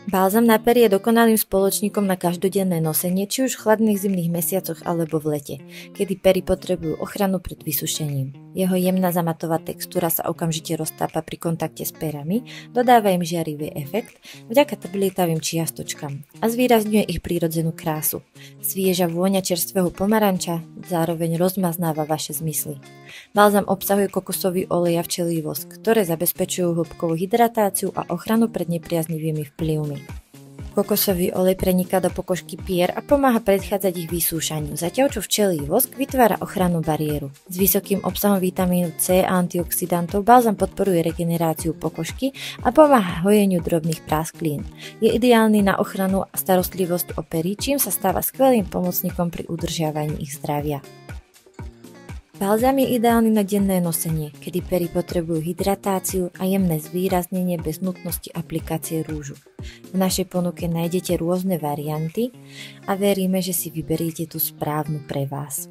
Balzam na pery je dokonalým spoločníkom na každodenné nosenie, či už v chladných zimných mesiacoch alebo v lete, kedy pery potrebujú ochranu pred vysušením. Jeho jemná zamatová textúra sa okamžite roztápa pri kontakte s perami, dodáva im žiarivý efekt vďaka trblietavým čiastočkám a zvýrazňuje ich prírodzenú krásu. Svieža vôňa čerstvého pomaranča zároveň rozmaznáva vaše zmysly. Balzam obsahuje kokosový olej a včelí vosk, ktoré zabezpečujú hĺbkovú hydratáciu a ochranu pred nepriaznivými vplyvmi. Kokosový olej preniká do pokožky pier a pomáha predchádzať ich vysúšaniu, zatiaľ čo včelí vosk vytvára ochrannú bariéru. S vysokým obsahom vitamínu C a antioxidantov balzam podporuje regeneráciu pokožky a pomáha hojeniu drobných prásklín. Je ideálny na ochranu a starostlivosť o pery, čím sa stáva skvelým pomocníkom pri udržiavaní ich zdravia. Balzam je ideálny na denné nosenie, kedy pery potrebujú hydratáciu a jemné zvýraznenie bez nutnosti aplikácie rúžu. V našej ponuke nájdete rôzne varianty a veríme, že si vyberiete tú správnu pre vás.